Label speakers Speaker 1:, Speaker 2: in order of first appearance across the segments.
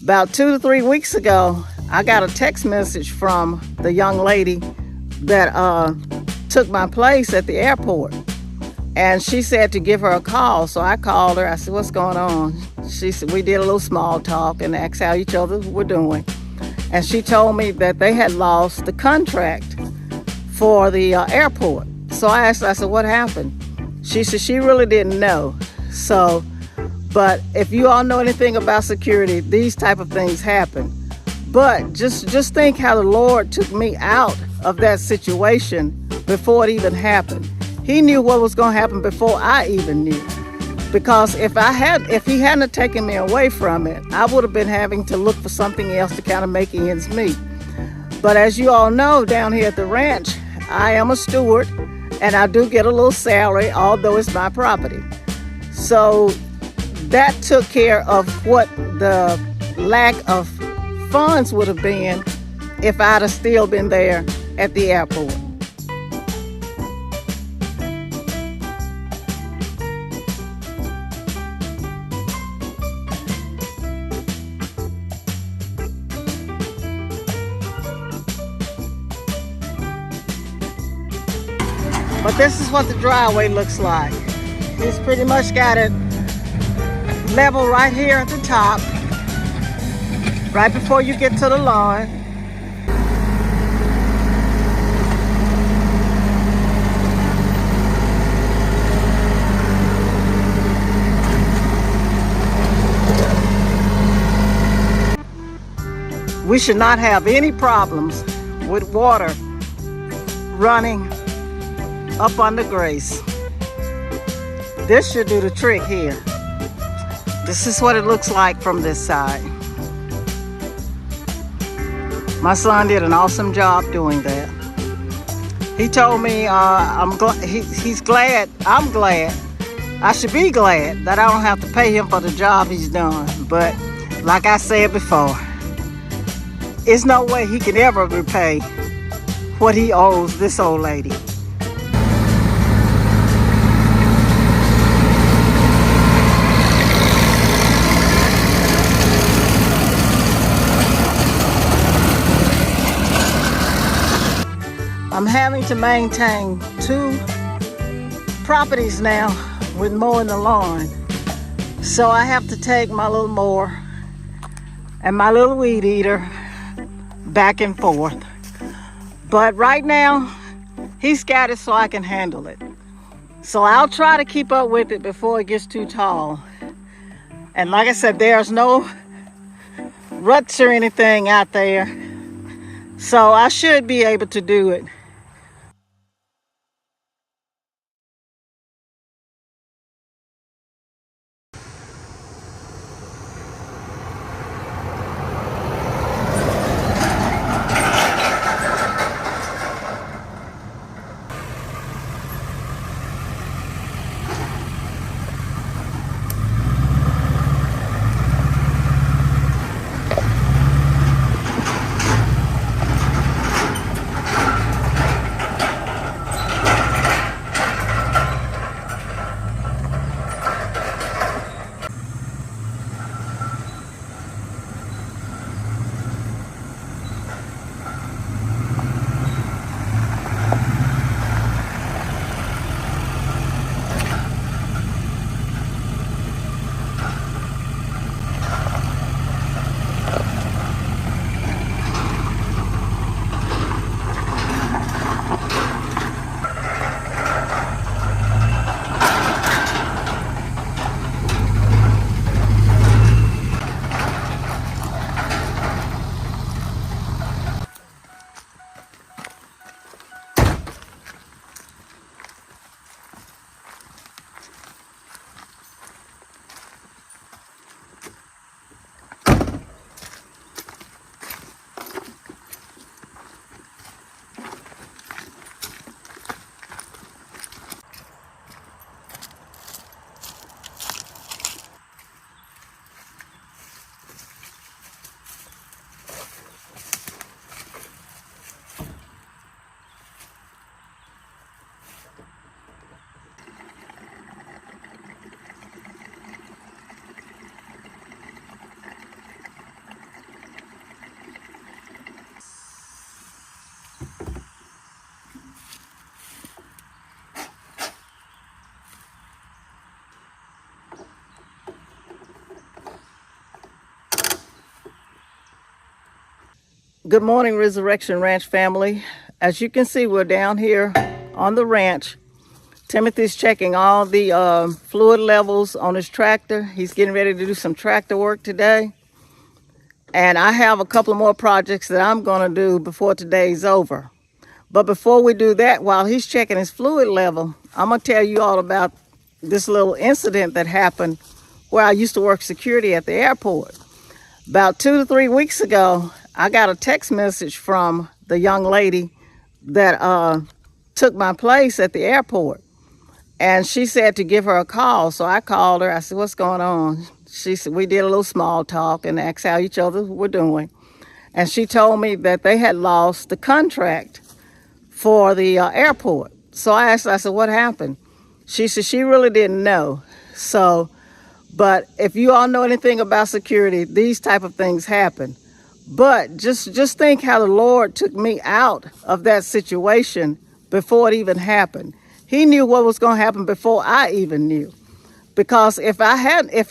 Speaker 1: About 2 to 3 weeks ago, I got a text message from the young lady that took my place at the airport. And she said to give her a call. So I called her. I said, what's going on? She said, we did a little small talk and asked how each other were doing. And she told me that they had lost the contract for the airport. So I asked her, I said, what happened? She said she really didn't know. So, but if you all know anything about security, these type of things happen. But just think how the Lord took me out of that situation before it even happened. He knew what was going to happen before I even knew. Because if he hadn't taken me away from it, I would have been having to look for something else to kind of make ends meet. But as you all know, down here at the ranch, I am a steward and I do get a little salary, although it's my property. So that took care of what the lack of funds would have been if I'd have still been there at the airport. But this is what the driveway looks like. He's pretty much got it level right here at the top, right before you get to the lawn. We should not have any problems with water running up under grace. This should do the trick here. This is what it looks like from this side. My son did an awesome job doing that. He told me he's glad, I'm glad, I should be glad that I don't have to pay him for the job he's done. But like I said before, there's no way he can ever repay what he owes this old lady. I'm having to maintain 2 properties now with mowing the lawn. So I have to take my little mower and my little weed eater back and forth. But right now, he's got it so I can handle it. So I'll try to keep up with it before it gets too tall. And like I said, there's no ruts or anything out there. So I should be able to do it. Good morning, Resurrection Ranch family. As you can see, we're down here on the ranch. Timothy's checking all the fluid levels on his tractor. He's getting ready to do some tractor work today. And I have a couple of more projects that I'm going to do before today's over. But before we do that, while he's checking his fluid level, I'm going to tell you all about this little incident that happened where I used to work security at the airport. About 2 to 3 weeks ago, I got a text message from the young lady that took my place at the airport. And she said to give her a call. So I called her. I said, what's going on? She said, we did a little small talk and asked how each other were doing. And she told me that they had lost the contract for the airport. So I asked her, I said, what happened? She said she really didn't know. But if you all know anything about security, these type of things happen. But just think how the Lord took me out of that situation before it even happened. He knew what was going to happen before I even knew. Because if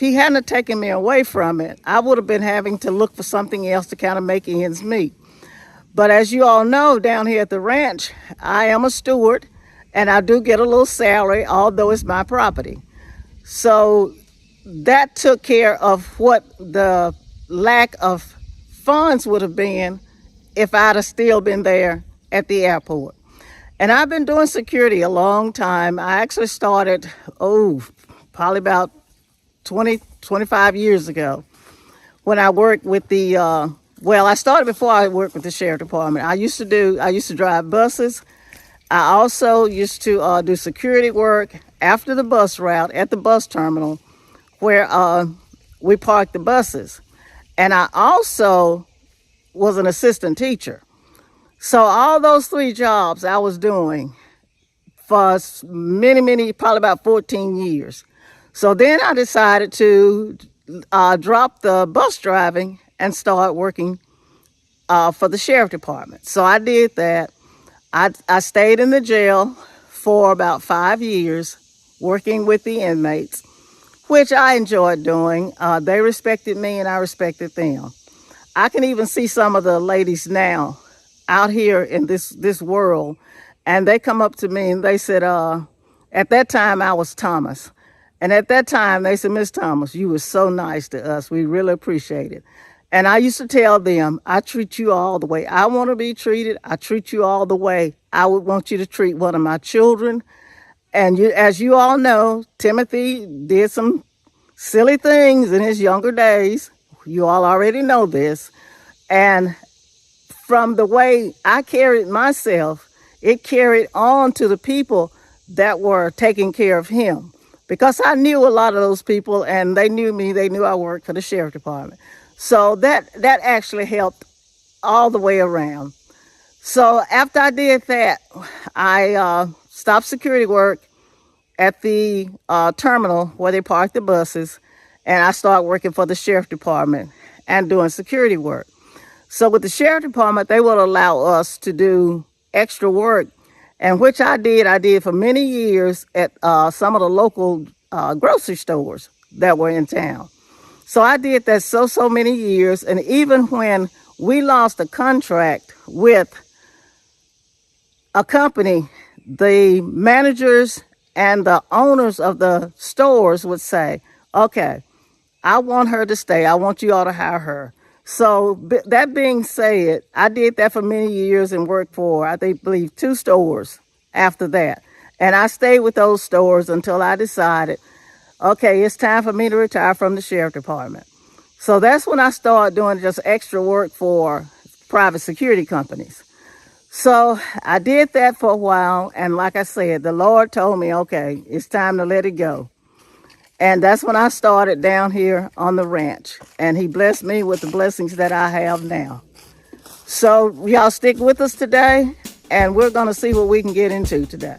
Speaker 1: he hadn't taken me away from it, I would have been having to look for something else to kind of make ends meet. But as you all know, down here at the ranch, I am a steward and I do get a little salary, although it's my property. So that took care of what the lack of funds would have been if I'd have still been there at the airport. And I've been doing security a long time. I actually started, probably about 25 years ago when I worked with I started before I worked with the sheriff department. I used to drive buses. I also used to do security work after the bus route at the bus terminal where we parked the buses. And I also was an assistant teacher. So all those 3 jobs I was doing for many, probably about 14 years. So then I decided to drop the bus driving and start working for the sheriff department. So I did that. I stayed in the jail for about 5 years working with the inmates, which I enjoyed doing. They respected me and I respected them. I can even see some of the ladies now out here in this world, and they come up to me and they said, at that time I was Thomas. And at that time they said, Miss Thomas, you were so nice to us. We really appreciate it. And I used to tell them, I treat you all the way I want to be treated. I treat you all the way I would want you to treat one of my children. And as you all know, Timothy did some silly things in his younger days. You all already know this. And from the way I carried myself, it carried on to the people that were taking care of him. Because I knew a lot of those people and they knew me. They knew I worked for the sheriff department. So that actually helped all the way around. So after I did that, I stopped security work at the terminal where they park the buses, and I started working for the sheriff department and doing security work. So with the sheriff department, they would allow us to do extra work, and which I did for many years at some of the local grocery stores that were in town. So I did that so many years, and even when we lost a contract with a company, the managers and the owners of the stores would say, okay, I want her to stay. I want you all to hire her. So that being said, I did that for many years and worked for, I believe, 2 stores after that. And I stayed with those stores until I decided, okay, it's time for me to retire from the sheriff department. So that's when I started doing just extra work for private security companies. So I did that for a while. And like I said, the Lord told me, okay, it's time to let it go. And that's when I started down here on the ranch. And he blessed me with the blessings that I have now. So y'all stick with us today, and we're going to see what we can get into today.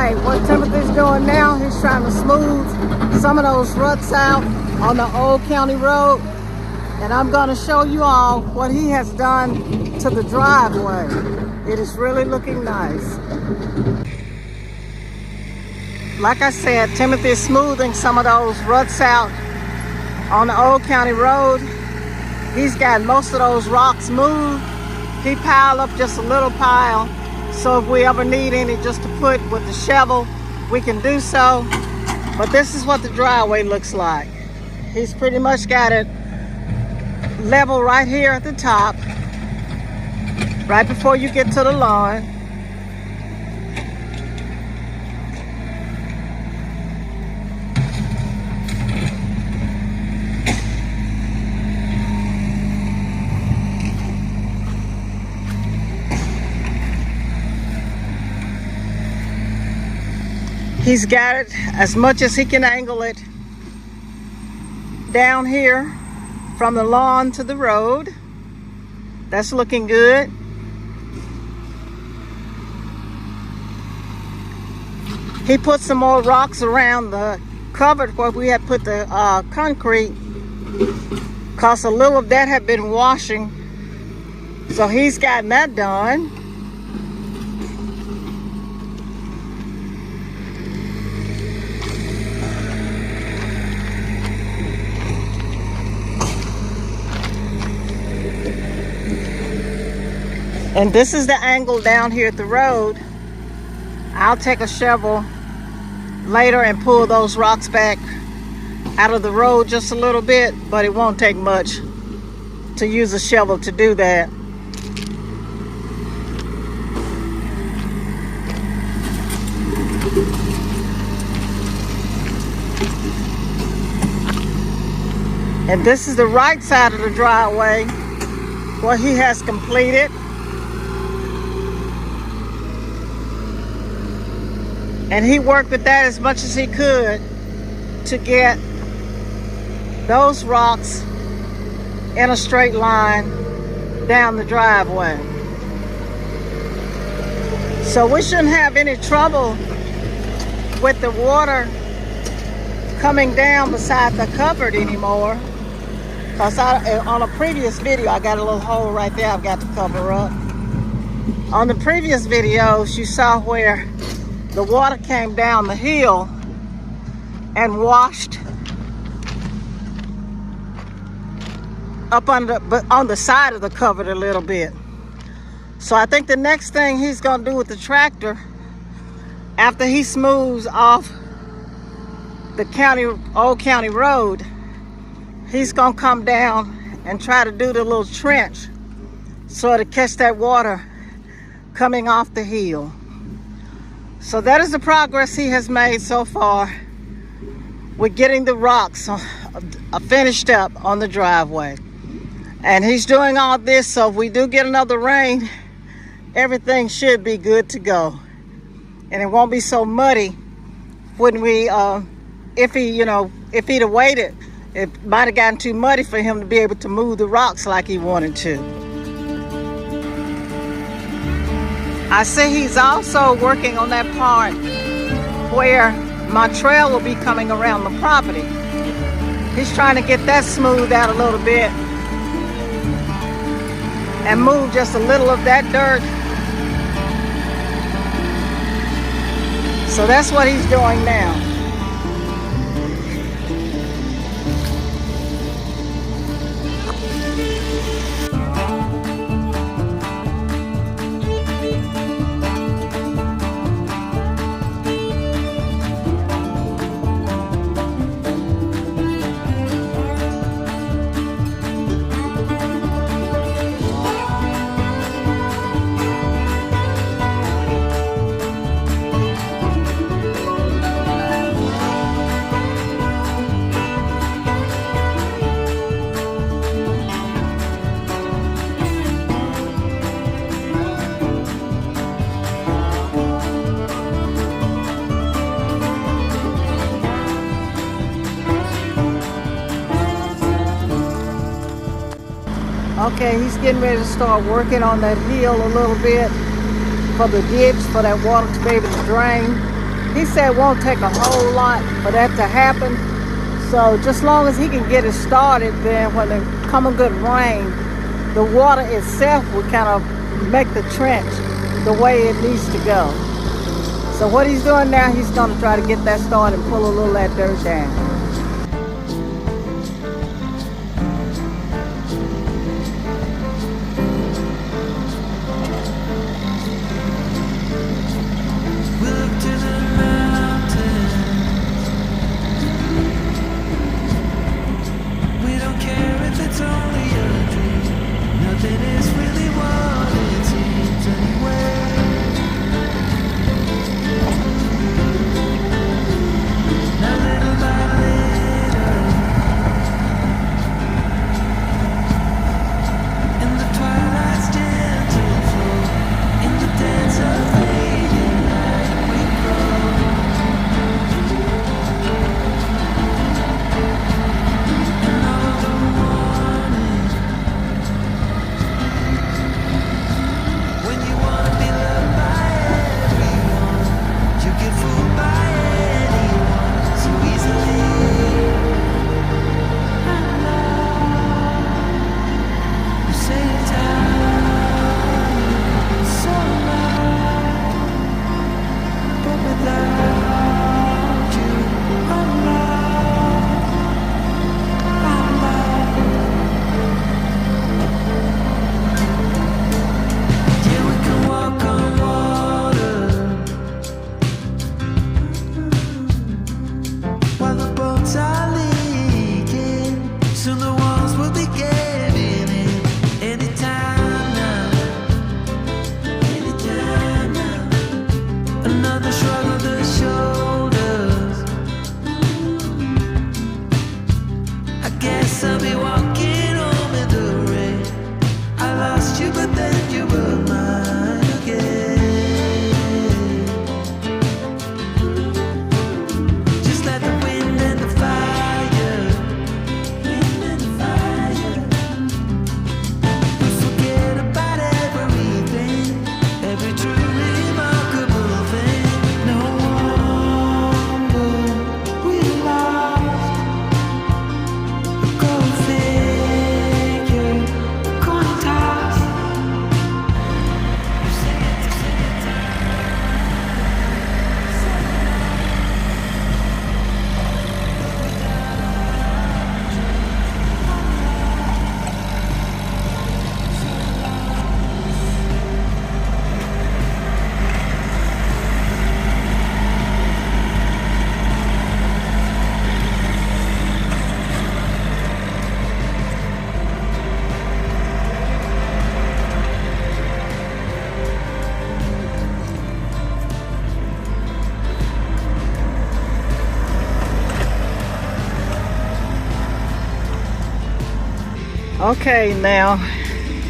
Speaker 1: right, what Timothy's doing now, he's trying to smooth some of those ruts out on the old county road. And I'm gonna show you all what he has done to the driveway. It is really looking nice. Like I said, Timothy is smoothing some of those ruts out on the old county road. He's got most of those rocks moved. He piled up just a little pile, so if we ever need any just to put with the shovel, we can do so. But this is what the driveway looks like. He's pretty much got it level right here at the top, right before you get to the lawn. He's got it as much as he can angle it down here from the lawn to the road. That's looking good. He put some more rocks around the cupboard where we had put the concrete, because a little of that had been washing. So he's gotten that done. And this is the angle down here at the road. I'll take a shovel later and pull those rocks back out of the road just a little bit, but it won't take much to use a shovel to do that. And this is the right side of the driveway where he has completed. And he worked with that as much as he could to get those rocks in a straight line down the driveway. So we shouldn't have any trouble with the water coming down beside the cupboard anymore. Because on a previous video, I got a little hole right there I've got to cover up. On the previous videos, you saw where the water came down the hill and washed up on the side of the cupboard a little bit. So I think the next thing he's gonna do with the tractor, after he smooths off the old county road, he's gonna come down and try to do the little trench so to catch that water coming off the hill. So that is the progress he has made so far with getting the rocks finished up on the driveway. And he's doing all this so if we do get another rain, everything should be good to go. And it won't be so muddy when we, if he'd have waited, it might have gotten too muddy for him to be able to move the rocks like he wanted to. I see he's also working on that part where my trail will be coming around the property. He's trying to get that smoothed out a little bit and move just a little of that dirt. So that's what he's doing now. Okay, he's getting ready to start working on that hill a little bit for the ditch, for that water to be able to drain. He said it won't take a whole lot for that to happen. So just long as he can get it started, then when it come a good rain, the water itself will kind of make the trench the way it needs to go. So what he's doing now, he's going to try to get that started and pull a little of that dirt down. Okay, now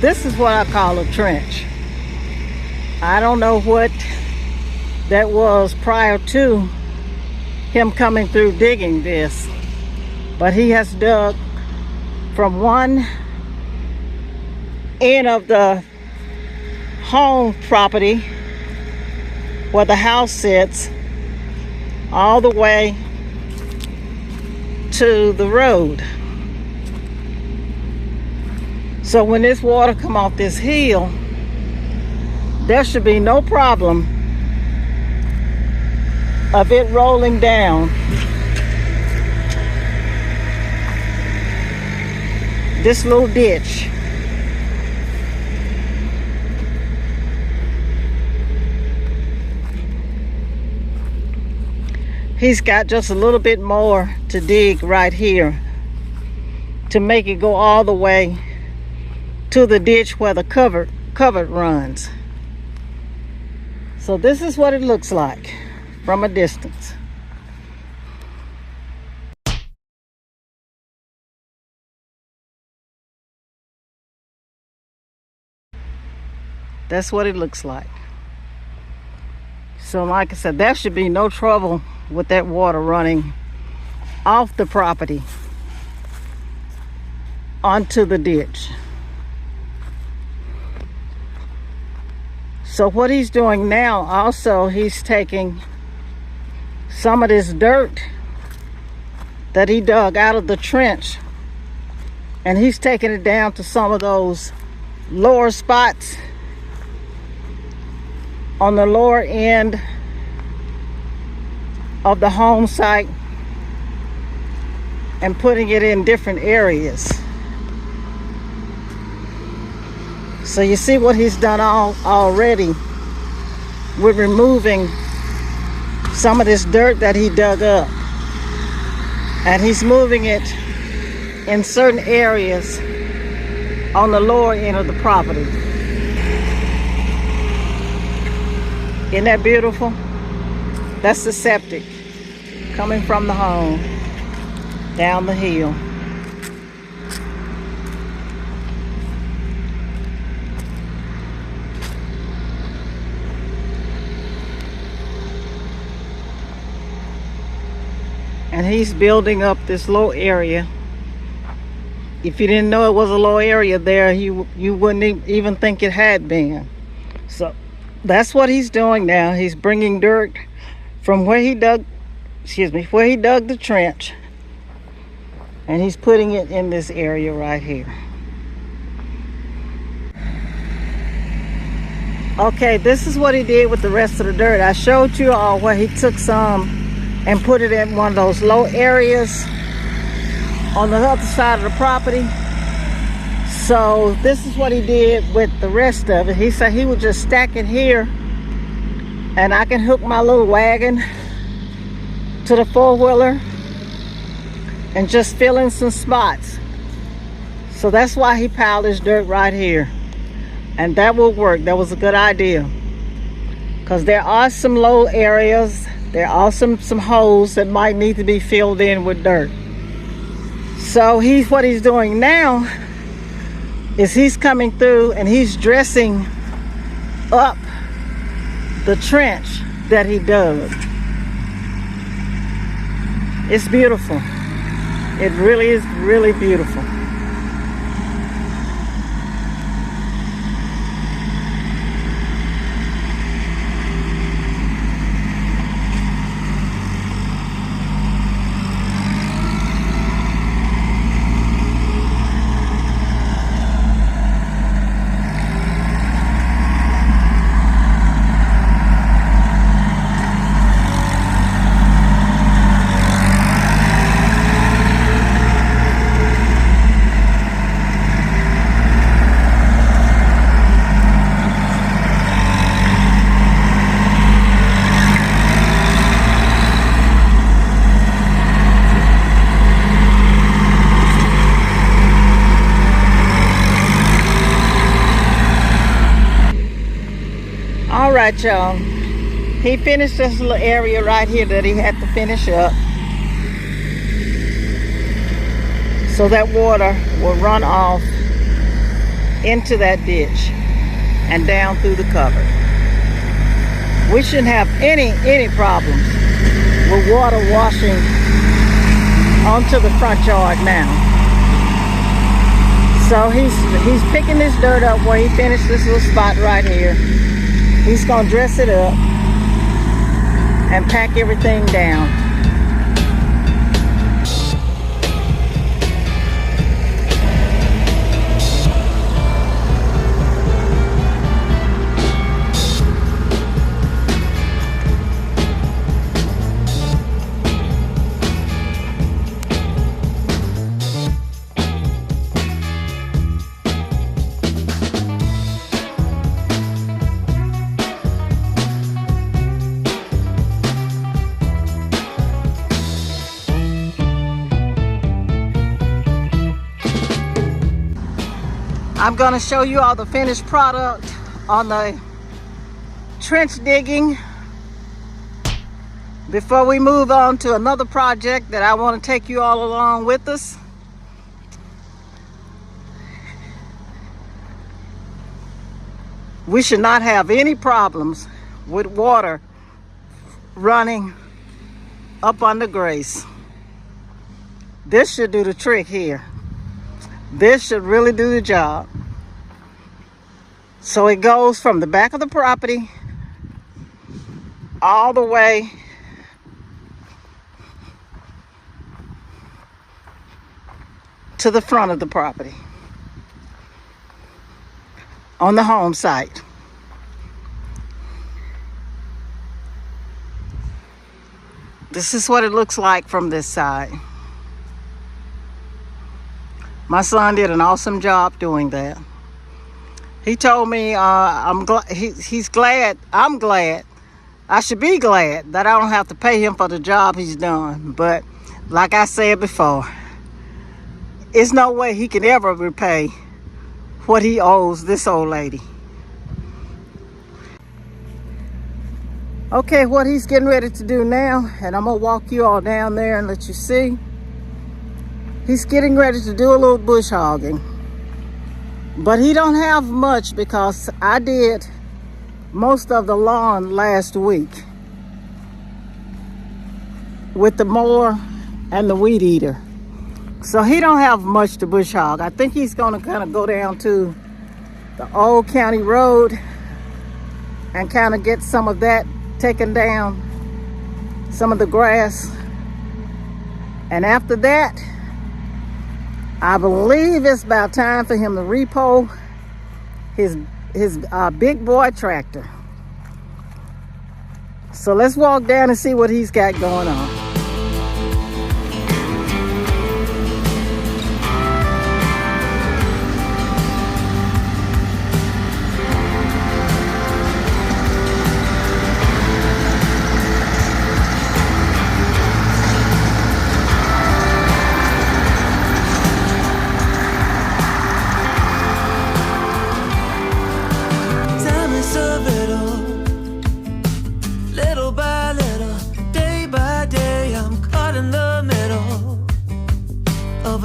Speaker 1: this is what I call a trench. I don't know what that was prior to him coming through digging this, but he has dug from one end of the home property where the house sits all the way to the road. So when this water come off this hill, there should be no problem of it rolling down this little ditch. He's got just a little bit more to dig right here to make it go all the way to the ditch where the covered runs. So this is what it looks like from a distance. That's what it looks like. So like I said, there should be no trouble with that water running off the property onto the ditch. So what he's doing now, also he's taking some of this dirt that he dug out of the trench, and he's taking it down to some of those lower spots on the lower end of the home site and putting it in different areas. So you see what he's done already with removing some of this dirt that he dug up, and he's moving it in certain areas on the lower end of the property. Isn't that beautiful? That's the septic coming from the home down the hill. And he's building up this low area. If you didn't know it was a low area there, you wouldn't even think it had been. So that's what he's doing now. He's bringing dirt from where he dug the trench, and he's putting it in this area right here. Okay, this is what he did with the rest of the dirt. I showed you all where he took some and put it in one of those low areas on the other side of the property. So this is what he did with the rest of it. He said he would just stack it here, and I can hook my little wagon to the four-wheeler and just fill in some spots. So that's why he piled his dirt right here, and that will work. That was a good idea, because there are some low areas. There are some holes that might need to be filled in with dirt. So what he's doing now is he's coming through and he's dressing up the trench that he dug. It's beautiful. It really is really beautiful. All right, y'all. He finished this little area right here that he had to finish up, so that water will run off into that ditch and down through the cover. We shouldn't have any problems with water washing onto the front yard now. So he's picking this dirt up where he finished this little spot right here. He's gonna dress it up and pack everything down. I'm going to show you all the finished product on the trench digging before we move on to another project that I want to take you all along with us. We should not have any problems with water running up under grace. This should do the trick here. This should really do the job. So it goes from the back of the property all the way to the front of the property on the home site. This is what it looks like from this side. My son did an awesome job doing that. He told me he's glad, I'm glad, I should be glad that I don't have to pay him for the job he's done. But like I said before, it's no way he can ever repay what he owes this old lady. Okay, what he's getting ready to do now, and I'm gonna walk you all down there and let you see. He's getting ready to do a little bush hogging. But he don't have much because I did most of the lawn last week with the mower and the weed eater. So he don't have much to bush hog. I think he's gonna kind of go down to the old county road and kind of get some of that taken down, some of the grass. And after that, I believe it's about time for him to repo his big boy tractor. So let's walk down and see what he's got going on.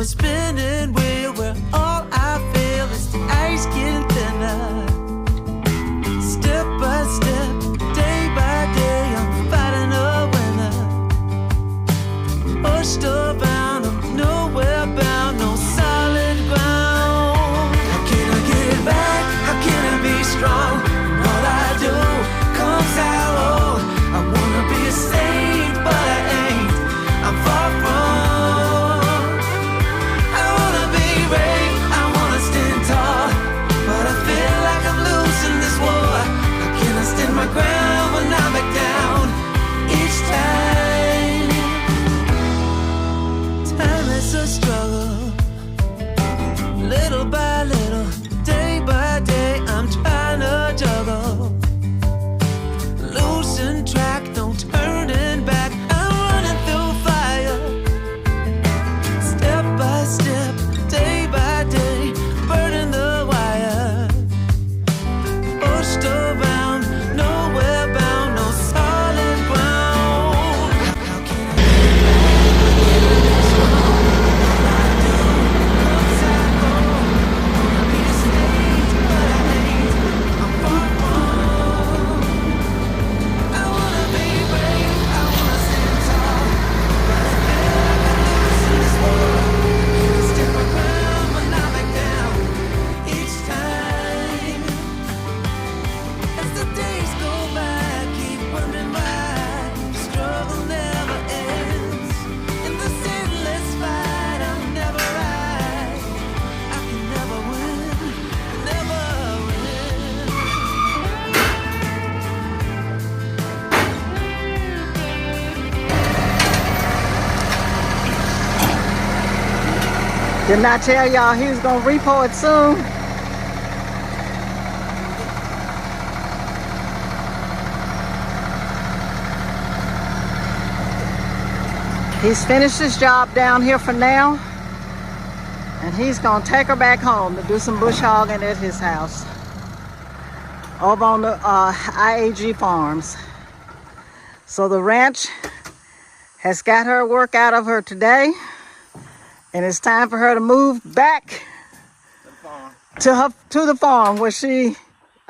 Speaker 2: Spinning wheel where all I feel is the ice getting thinner. Step by step, day by day, I'm fighting a winner. Pushed around, I'm nowhere bound, no solid ground. How can I get it back? How can I be strong? All I do comes out old. I wanna be a saint, but I ain't. I'm far from. My ground when I back down each time. Time is a struggle, little by little, day by day. I'm trying to juggle, losing track, no turning back. I'm running through fire, step by step, day by day, burning the wire, pushed around.
Speaker 1: Didn't I tell y'all he was gonna repo it soon? He's finished his job down here for now, and he's gonna take her back home to do some bush hogging at his house over on the IAG farms. So the ranch has got her work out of her today. And it's time for her to move back to the farm where she,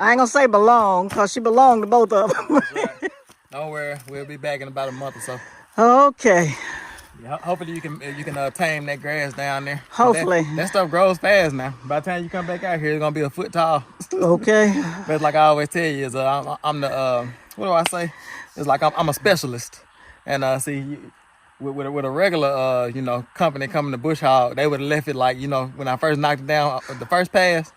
Speaker 1: I ain't gonna say belong, because she belonged to both of them.
Speaker 3: That's right. Don't worry, we'll be back in about a month or so.
Speaker 1: Okay.
Speaker 3: Yeah, hopefully you can tame that grass down there.
Speaker 1: Hopefully.
Speaker 3: That stuff grows fast now. By the time you come back out here, it's gonna be a foot tall.
Speaker 1: Okay.
Speaker 3: But like I always tell you, is I'm the what do I say? It's like I'm a specialist, and see. with a regular, you know, company coming to bush hog, they would have left it like, you know, when I first knocked it down, the first pass,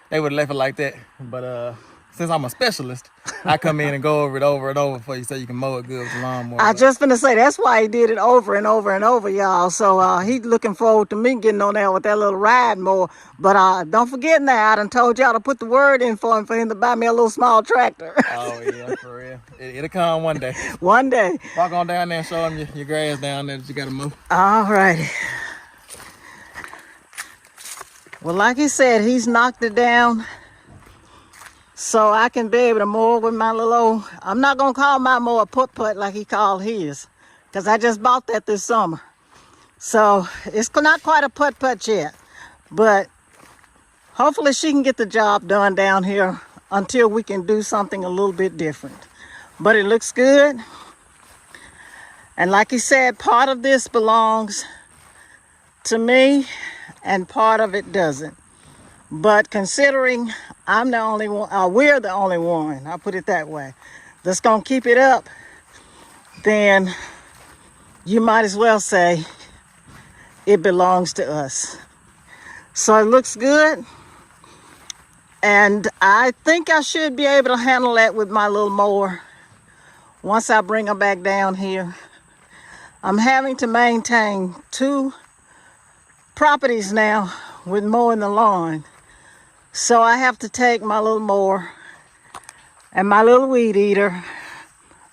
Speaker 3: they would have left it like that. But since I'm a specialist, I come in and go over it over and over for you so you can mow it good with the lawnmower.
Speaker 1: I just finna say, that's why he did it over and over and over, y'all. So he's looking forward to me getting on there with that little ride mower. But don't forget now, I done told y'all to put the word in for him to buy me a little small tractor.
Speaker 3: Oh, yeah, for real. It'll come one day.
Speaker 1: One day.
Speaker 3: Walk on down there and show him your grass down there that you got to mow.
Speaker 1: All righty. Well, like he said, he's knocked it down so I can be able to mow with my little old, I'm not going to call my mower putt-putt like he called his, because I just bought that this summer. So it's not quite a putt-putt yet, but hopefully she can get the job done down here until we can do something a little bit different. But it looks good. And like he said, part of this belongs to me and part of it doesn't. But considering I'm the only one, we're the only one, I'll put it that way, that's gonna keep it up, then you might as well say it belongs to us. So it looks good. And I think I should be able to handle that with my little mower once I bring her back down here. I'm having to maintain 2 properties now with mowing the lawn. So I have to take my little mower and my little weed eater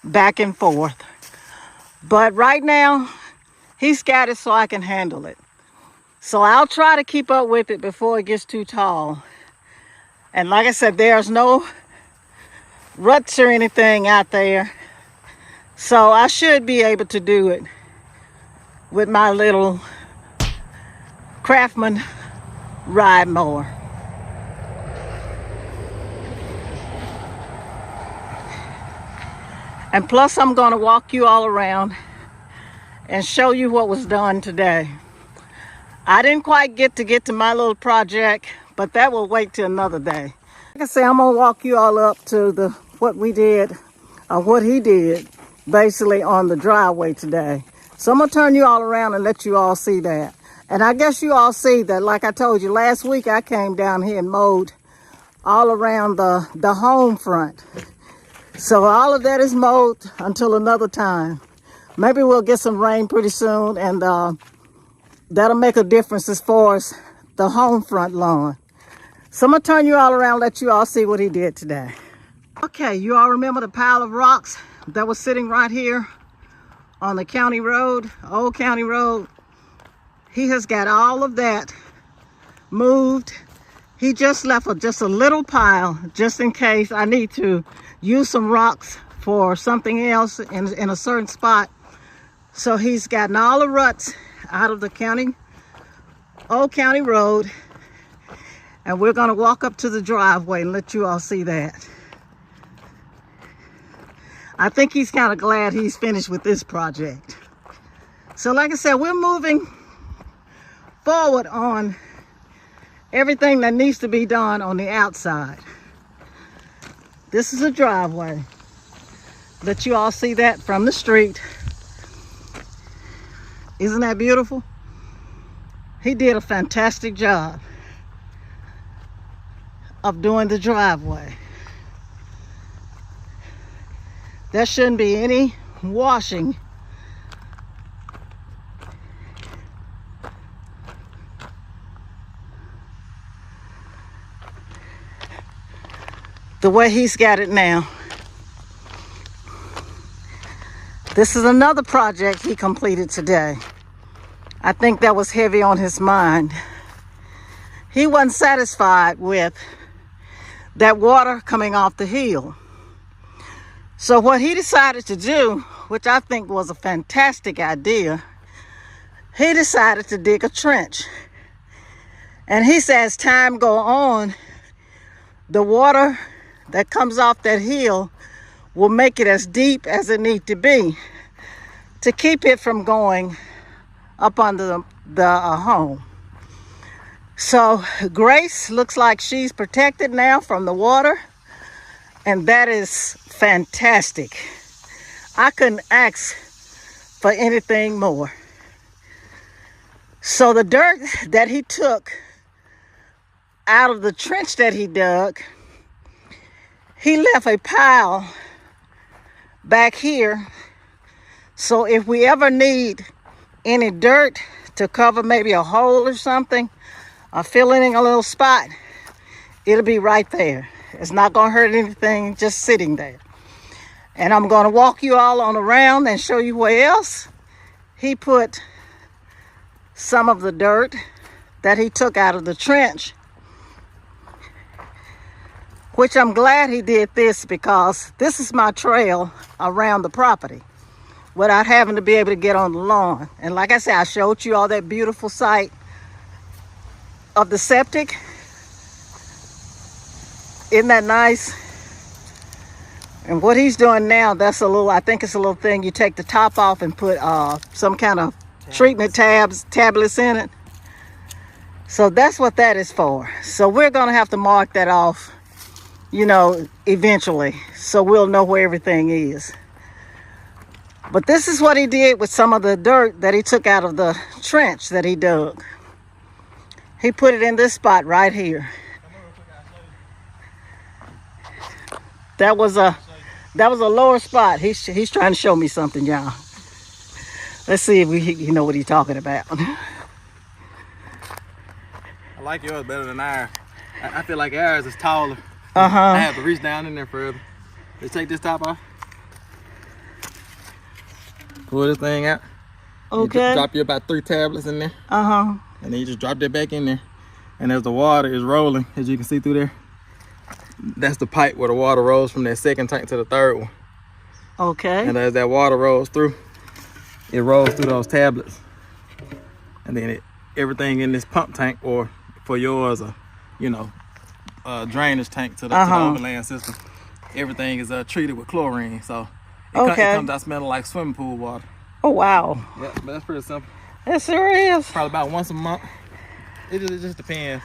Speaker 1: back and forth. But right now, he's got it so I can handle it. So I'll try to keep up with it before it gets too tall. And like I said, there's no ruts or anything out there. So I should be able to do it with my little Craftsman ride mower. And plus I'm going to walk you all around and show you what was done today. I didn't quite get to my little project, but that will wait till another day. Like I say, I'm going to walk you all up to what we did, or what he did, basically on the driveway today. So I'm going to turn you all around and let you all see that. And I guess you all see that, like I told you, last week I came down here and mowed all around the home front. So all of that is mowed until another time. Maybe we'll get some rain pretty soon, and that'll make a difference as far as the home front lawn. So I'm going to turn you all around, let you all see what he did today. Okay, you all remember the pile of rocks that was sitting right here on the county road, old county road? He has got all of that moved. He just left just a little pile just in case I need to use some rocks for something else in a certain spot. So he's gotten all the ruts out of the old county road. And we're going to walk up to the driveway and let you all see that. I think he's kind of glad he's finished with this project. So like I said, we're moving forward on everything that needs to be done on the outside. This is a driveway. Let you all see that from the street. Isn't that beautiful? He did a fantastic job of doing the driveway. There shouldn't be any washing. The way he's got it now. This is another project he completed today. I think that was heavy on his mind. He wasn't satisfied with that water coming off the hill. So what he decided to do, which I think was a fantastic idea, he decided to dig a trench. And he says, as time go on, the water that comes off that hill will make it as deep as it needs to be to keep it from going up under the home. So Grace looks like she's protected now from the water, and that is fantastic. I couldn't ask for anything more. So the dirt that he took out of the trench that he dug, he left a pile back here. So if we ever need any dirt to cover maybe a hole or something, or fill in a little spot, it'll be right there. It's not gonna hurt anything just sitting there. And I'm gonna walk you all on around and show you where else he put some of the dirt that he took out of the trench. Which I'm glad he did this, because this is my trail around the property without having to be able to get on the lawn. And like I said, I showed you all that beautiful sight of the septic. Isn't that nice? And what he's doing now, that's a little, I think it's a little thing. You take the top off and put some kind of treatment tablets in it. So that's what that is for. So we're gonna have to mark that off, you know, eventually, so we'll know where everything is. But this is what he did with some of the dirt that he took out of the trench that he dug. He put it in this spot right here. That was a lower spot. He's trying to show me something, y'all. Let's see if you know what he's talking about.
Speaker 3: I like yours better than ours. I feel like ours is taller. I have to reach down in there further. Let's take this top off. Pull this thing out.
Speaker 1: Okay.
Speaker 3: You drop you about 3 tablets in there.
Speaker 1: And
Speaker 3: then you just drop that back in there. And as the water is rolling, as you can see through there, that's the pipe where the water rolls from that second tank to the third one.
Speaker 1: Okay.
Speaker 3: And as that water rolls through, it rolls through those tablets. And then everything in this pump tank, or for yours, drainage tank to the overland system, everything is treated with chlorine. So it comes out smelling like swimming pool water.
Speaker 1: Oh, wow.
Speaker 3: Yeah, but that's pretty simple.
Speaker 1: It sure is.
Speaker 3: Probably about once a month. It just depends.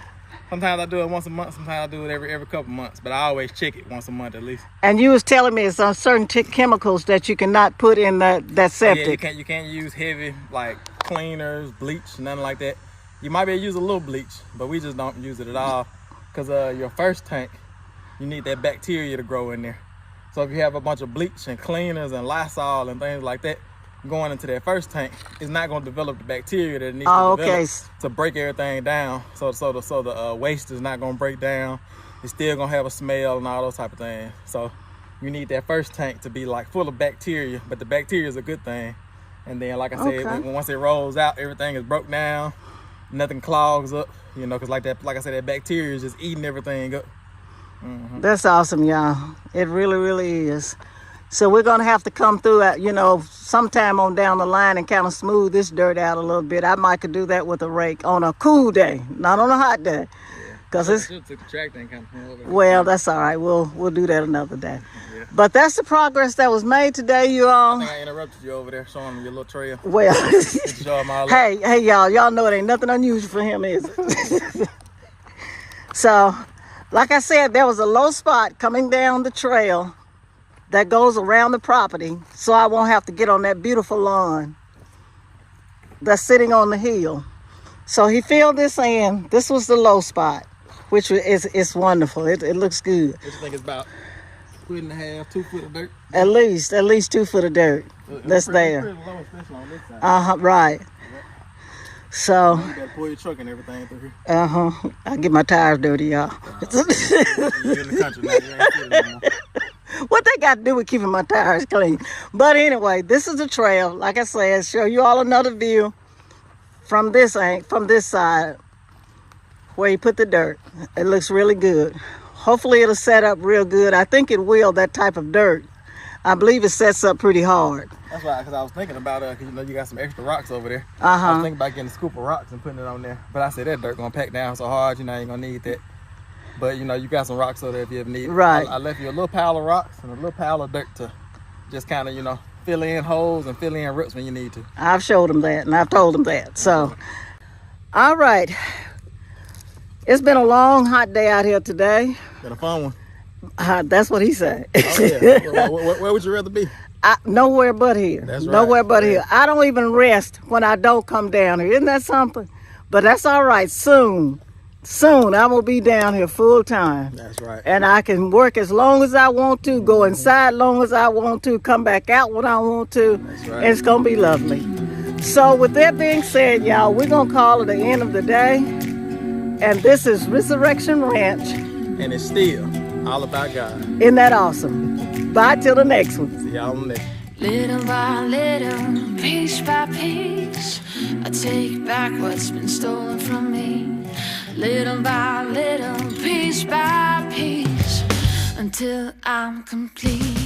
Speaker 3: Sometimes I do it once a month. Sometimes I do it every couple months. But I always check it once a month at least.
Speaker 1: And you was telling me it's on certain chemicals that you cannot put in that septic.
Speaker 3: Yeah, you can't use heavy like cleaners, bleach, nothing like that. You might be able to use a little bleach, but we just don't use it at all. Because your first tank, you need that bacteria to grow in there. So if you have a bunch of bleach and cleaners and Lysol and things like that going into that first tank, it's not going to develop the bacteria that it needs to develop to break everything down. So the waste is not going to break down. It's still going to have a smell and all those type of things. So you need that first tank to be like full of bacteria, but the bacteria is a good thing. And then, like I said, once it rolls out, everything is broke down. Nothing clogs up, because like I said, that bacteria is just eating everything up.
Speaker 1: That's awesome, y'all. It really, really is. So we're gonna have to come through sometime on down the line and kind of smooth this dirt out a little bit. I might could do that with a rake on a cool day, not on a hot day. Cause it's well, that's all right. We'll do that another day. Yeah. But that's the progress that was made today, you all.
Speaker 3: I think I interrupted you over there, showing me your little trail.
Speaker 1: Well, hey, y'all know it ain't nothing unusual for him, is it? So, like I said, there was a low spot coming down the trail that goes around the property, so I won't have to get on that beautiful lawn that's sitting on the hill. So he filled this in. This was the low spot, which is wonderful. It looks good.
Speaker 3: I think it's about 1.5, 2 foot of dirt.
Speaker 1: At least 2 foot of dirt. That's there. Right.
Speaker 3: Yep.
Speaker 1: So.
Speaker 3: You gotta pull your truck and everything through here.
Speaker 1: I get my tires dirty, y'all.
Speaker 3: You're in the country now. You ain't sitting anymore.
Speaker 1: What they got to do with keeping my tires clean? But anyway, this is the trail. Like I said, show you all another view from this side where he put the dirt. It looks really good. Hopefully it'll set up real good. I think it will, that type of dirt. I believe it sets up pretty hard.
Speaker 3: That's right, because I was thinking about because you got some extra rocks over there. I was thinking about getting a scoop of rocks and putting it on there. But I said that dirt gonna pack down so hard, you ain't gonna need that. But you got some rocks over there if you ever need it.
Speaker 1: Right.
Speaker 3: I left you a little pile of rocks and a little pile of dirt to just kind of, fill in holes and fill in roots when you need to.
Speaker 1: I've showed them that and I've told them that. So, all right. It's been a long, hot day out here today.
Speaker 3: Been a fun one.
Speaker 1: That's what he said.
Speaker 3: Oh, yeah. Where would you rather be?
Speaker 1: Nowhere but here.
Speaker 3: That's right.
Speaker 1: Nowhere but
Speaker 3: Yeah.
Speaker 1: here. I don't even rest when I don't come down here. Isn't that something? But that's all right. Soon I'm going to be down here full time.
Speaker 3: That's right.
Speaker 1: And I can work as long as I want to, go inside long as I want to, come back out when I want to.
Speaker 3: That's right.
Speaker 1: And it's going to be lovely. So with that being said, y'all, we're going to call it the end of the day. And this is Resurrection Ranch.
Speaker 3: And it's still all about God.
Speaker 1: Isn't that awesome? Bye till the next one.
Speaker 3: See y'all on the next.
Speaker 2: Little by little, piece by piece, I take back what's been stolen from me. Little by little, piece by piece, until I'm complete.